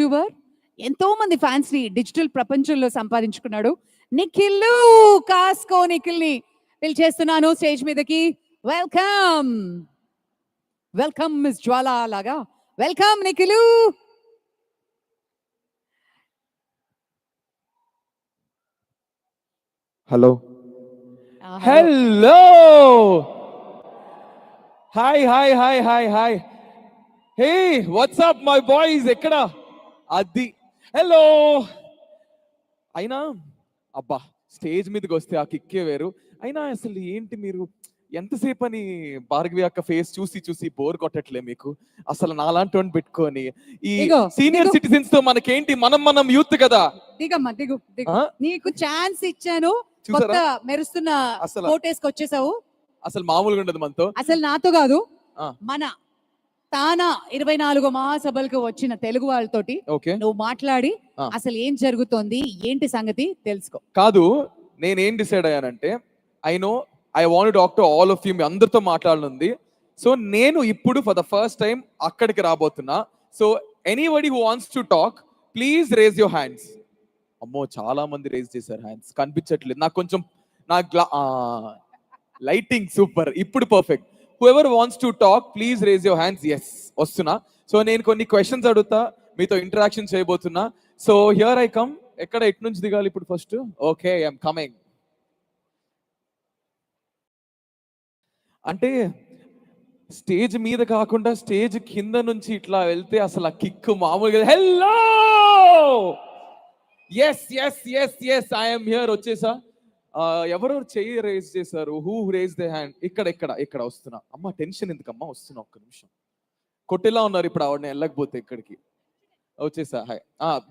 YouTuber, ఎంతో మంది fans ని డిజిటల్ ప్రపంచంలో సంపాదించుకున్నాడు. నిఖిల్ కాస్కో నిఖిల్ ని పిలిచేస్తున్నాను స్టేజ్ మీదకి. వెల్కమ్ వెల్కమ్ మిస్ జ్వాలా లాగా welcome Nikhil. Hello hello hi hi hi hi hi hey WhatsApp my boys ఎక్కడ అది హలో అయినా అబ్బా స్టేజ్ మీదకి వస్తే ఆ కిక్కే వేరు. అయినా అసలు ఏంటి మీరు ఎంతసేపు అని భార్గవి అక్క ఫేస్ చూసి చూసి బోర్ కొట్టట్లే మీకు? అసలు నాలాంటి వాడిని పెట్టుకొని ఈ సీనియర్ సిటిజన్స్ తో మనకేంటి, మనం యూత్ కదా. దిగమ్మా దిగు దిగు, నీకు ఛాన్స్ ఇచ్చాను, కొత్త మెరుస్తున్న ఫోటోస్ కి వచ్చేసావు. అసలు మామూలుగా ఉండదు మనతో. అసలు నాతో కాదు, మన తానా 24 మహాసభలకు వచ్చిన తెలుగు వాళ్ళతోటి నువ్వు మాట్లాడి అసలు ఏం జరుగుతోంది ఏంటి సంగతి తెలుసుకో. కాదు, నేనేం డిసైడ్ అయ్యానంటే, I want to talk to all of you. మీ అందరితో మాట్లాడనుంది. సో నేను ఇప్పుడు ఫర్ ద ఫస్ట్ టైం అక్కడికి రాబోతున్నా. So anybody who wants to talk please raise your hands. అమ్మో చాలా మంది రేజ్ చేశారు హ్యాండ్స్, కనిపించట్లేదు నాకు. కొంచెం లైటింగ్ సూపర్, ఇప్పుడు perfect. whoever wants to talk please raise your hands. yes వస్తున్నా. సో నేను కొన్ని క్వశ్చన్స్ అడుగుతా, మీతో ఇంటరాక్షన్ చేయబోతున్నా. So here I come. ఎక్కడ ఎటు నుంచి దిగాలి ఇప్పుడు? First okay I'm coming. అంటే స్టేజ్ మీద కాకుండా స్టేజ్ కింద నుంచి ఇట్లా వెళ్తే అసలు ఆ కిక్ మామూలుగా. Hello yes yes yes yes I'm here. వచ్చేసా. ఎవరు చెయ్యి రేజ్ చేశారు? Who raise the hand? ఇక్కడ వస్తున్నా. అమ్మ టెన్షన్ ఎందుకమ్మా, వస్తున్నా, ఒక్క నిమిషం. కొట్టేలా ఉన్నారు ఇప్పుడు ఆవిడ వెళ్ళకపోతే ఇక్కడికి. వచ్చేసా. హాయ్.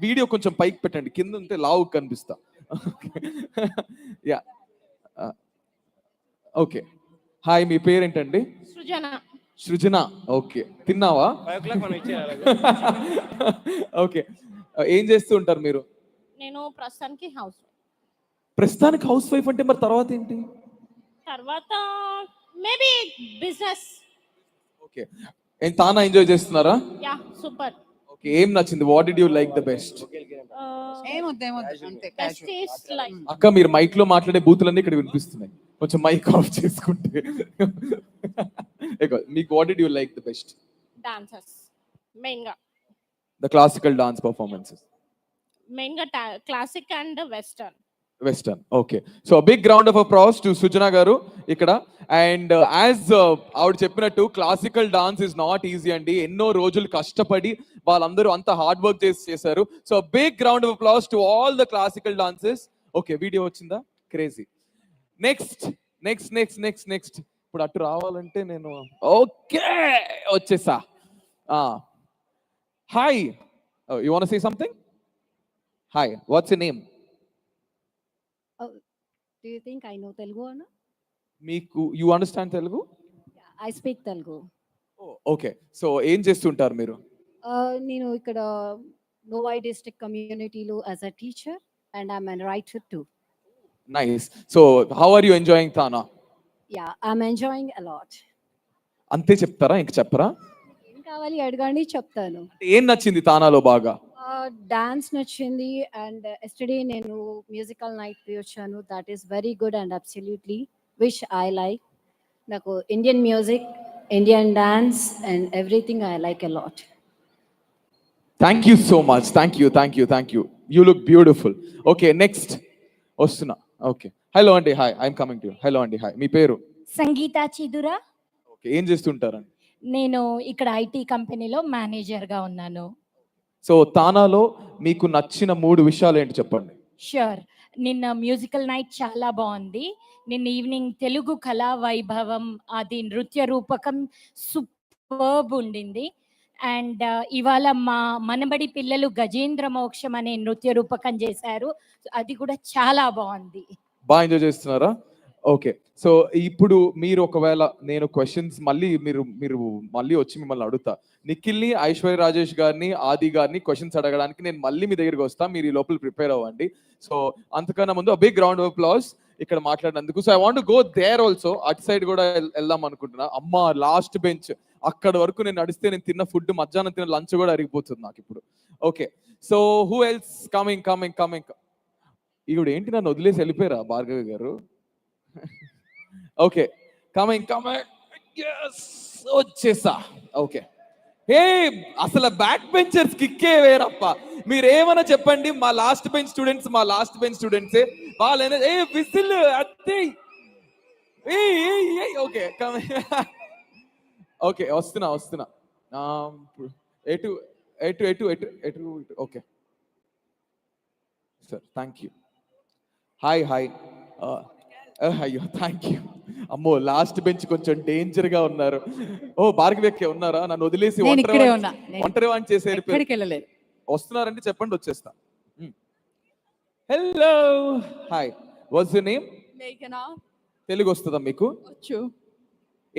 వీడియో కొంచెం పైకి పెట్టండి, కింద ఉంటే లావు కనిపిస్తా. Yeah okay. హాయ్, మీ పేరేంటండి? సృజన. ఓకే, తిన్నావా? ఓకే, ఏం చేస్తూ ఉంటారు మీరు? నేను ప్రస్తుతానికి హౌస్ వైఫ్ అంటే మరి తర్వాత ఏంటి? తర్వాత మేబీ బిజినెస్. ఓకే, తానా ఎంజాయ్ చేస్తున్నారా? Yeah super. ఓకే, ఏం నచ్చింది? What did you like the best? అక్క మీరు మైక్ లో మాట్లాడే బూతులన్నీ ఇక్కడ వినిపిస్తున్నాయి, కొంచెం మైక్ ఆఫ్ చేసుకుంటే. మీకు what did you like the best? Dancers main గా. The classical dance performances main గా classic and western. Okay, so big round of applause to Sujana గారు ఇక్కడ. అండ్ యాజ్ ఆవిడ చెప్పినట్టు classical dance is not easy అండి. ఎన్నో రోజులు కష్టపడి వాళ్ళందరూ అంత హార్డ్ వర్క్ చేశారు. So big round of applause to all the classical dances. Okay, video వచ్చిందా? Crazy. Next next next next next ఇప్పుడు అటు రావాలంటే నేను ఓకే వచ్చేసా. Hi, you want to say something? Hi, what's your name? Do you think I know Telugu or not? మీకు you understand Telugu? Yeah, I speak Telugu. Okay, so ఏం చేస్తుంటారు మీరు? నేను ఇక్కడ Novai district community-లో as a teacher and I'm a writer too. Nice. So how are you enjoying Tana? Yeah, I'm enjoying a lot. అంతే చెప్తారా, ఇంక చెప్పరా? ఏం కావాలి అడగండి, చెప్తాను. ఏం నచ్చింది తానాలో బాగా? డాన్స్ నచ్చింది అండ్ ఎస్టర్డే నేను మ్యూజికల్ నైట్ కి వచ్చాను. That is very good and absolutely which I like. నాకు Indian music, Indian dance and everything I like a lot. Thank you so much. Thank you. You look beautiful. Okay, next వస్తున్నా. Okay, hello అండి. Hi, I'm coming to you. Hello అండి. Hi, మీ పేరు? Sangeetha Chidura. Okay, ఏం చేస్తుంటారండి? నేను ఇక్కడ IT కంపెనీలో మేనేజర్గా ఉన్నాను. సో తానాలో మీకు నచ్చిన 3 విషయాలు ఏంటి చెప్పండి? ష్యూర్. నిన్న మ్యూజికల్ నైట్ చాలా బాగుంది. నిన్న ఈవినింగ్ తెలుగు కళా వైభవం, అది నృత్య రూపకం సూపర్బ్ ఉండింది. అండ్ ఇవాళ మా మనబడి పిల్లలు గజేంద్ర మోక్షం అనే నృత్య రూపకం చేశారు, అది కూడా చాలా బాగుంది. బాగా ఎంజాయ్ చేస్తున్నారా? ఓకే, సో ఇప్పుడు మీరు ఒకవేళ నేను క్వశ్చన్స్ మీరు మళ్ళీ వచ్చి మిమ్మల్ని అడుగుతా. నిఖిల్ని, ఐశ్వర్య రాజేష్ గారిని, ఆది గారిని క్వశ్చన్స్ అడగడానికి నేను మళ్ళీ మీ దగ్గరికి వస్తా. మీరు ఈ లోపల ప్రిపేర్ అవ్వండి. సో అంతకన్నా ముందు బిగ్ రౌండ్ ఆఫ్ అప్లాస్ ఇక్కడ మాట్లాడినందుకు. So I want to go there also. అటు సైడ్ కూడా వెళ్దాం అనుకుంటున్నా. అమ్మ లాస్ట్ బెంచ్, అక్కడ వరకు నేను నడిస్తే నేను తిన్న ఫుడ్, మధ్యాహ్నం తిన్న లంచ్ కూడా అరిగిపోతుంది నాకు ఇప్పుడు. Okay, so who else coming ఈవిడ ఏంటి నన్ను వదిలేసి వెళ్ళిపోయారా భార్గవి గారు? ఓకే, కమింగ్ వచ్చేసా. ఓకే, ఏ అసలు బ్యాక్ బెంచర్స్ కిక్కే వేరప్ప. మీరు ఏమైనా చెప్పండి, మా లాస్ట్ బెంచ్ స్టూడెంట్సే వాళ్ళైనా ఏ విసిల్ అత్తే. ఓకే ఓకే, వస్తున్నా. ఎటు okay sir, thank you. Hi అయ్యో థ్యాంక్ యూ. అమ్మో, లాస్ట్ బెంచ్ కొంచెం డేంజర్ గా ఉన్నారు. ఓ భార్గవి అక్క ఉన్నారా? నన్ను వదిలేసి నేను ఇక్కడే ఉన్నా. ఒంటరి వాణి చేసి ఎక్కడికి వెళ్ళలేదు. వస్తున్నారంటే చెప్పండి, వచ్చేస్తా. Hello, hi, what's your name? మేఘనా. తెలుగు వస్తుందా మీకు? వచ్చు.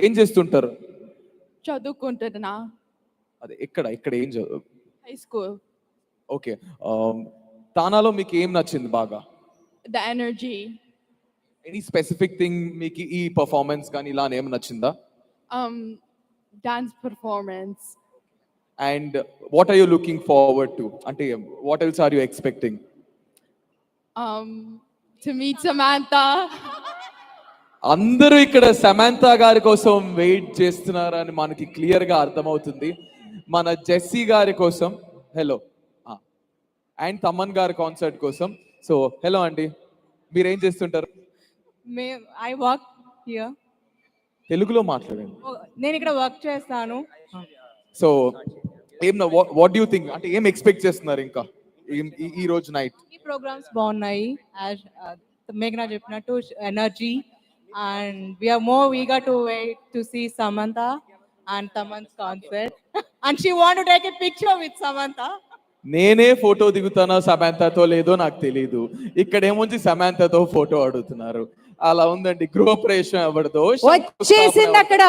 ఏం చేస్తుంటారు? చదువుకుంటున్నా. అదే ఇక్కడ ఏం చదువు? High school. ఓకే, తానాలో మీకు ఏం నచ్చింది బాగా? The energy. Any specific thing మీకు ఈ పర్ఫార్మెన్స్ కానీ ఇలా ఏం నచ్చిందా? Dance performance. And what are you looking forward to? అంటే what else are you expecting? To meet Samantha. అందరూ ఇక్కడ సమాంతా గారి కోసం వెయిట్ చేస్తున్నారని మనకి క్లియర్ గా అర్థమవుతుంది. మన జెస్సీ గారి కోసం, హలో, అండ్ తమన్ గారి కాన్సర్ట్ కోసం. సో హలో అండి, మీరేం చేస్తుంటారు? I work here. తెలుగులో మాట్లాడండి. నేను ఇక్కడ వర్క్ చేస్తాను. సో ఏం వాట్ డూ యూ థింక్, అంటే ఏం ఎక్స్పెక్ట్ చేస్తున్నారు ఇంకా ఈ రోజు నైట్? ఈ ప్రోగ్రామ్స్ బాగున్నాయి. మేఘనా చెప్పినట్టు energy. And we are more eager to wait to see Samantha and Thaman's concert. And she want to take a picture with Samantha. నేనే ఫోటో దిగుతానో సమాంతతో లేదో నాకు తెలీదు. ఇక్కడ ఏముంచి సమాంతతో ఫోటో అడుగుతున్నారు. అలా ఉందండి, గృహప్రవేశం ఎవరిదో వచ్చేసింది అక్కడ.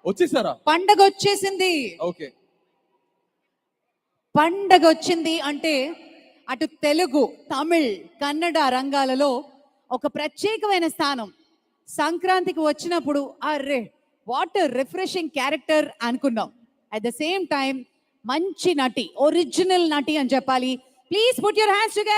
వచ్చేసారా? పండగ వచ్చేసింది. ఓకే, పండగ వచ్చింది అంటే అటు తెలుగు, తమిళ్, కన్నడ రంగాలలో ఒక ప్రత్యేకమైన స్థానం. సంక్రాంతికి వచ్చినప్పుడు అర్రే వాట్ రిఫ్రెషింగ్ క్యారెక్టర్ అనుకున్నాం. అట్ ద సేమ్ టైం మంచి నటి, ఒరిజినల్ నటి అని చెప్పాలి. Please put your hands together.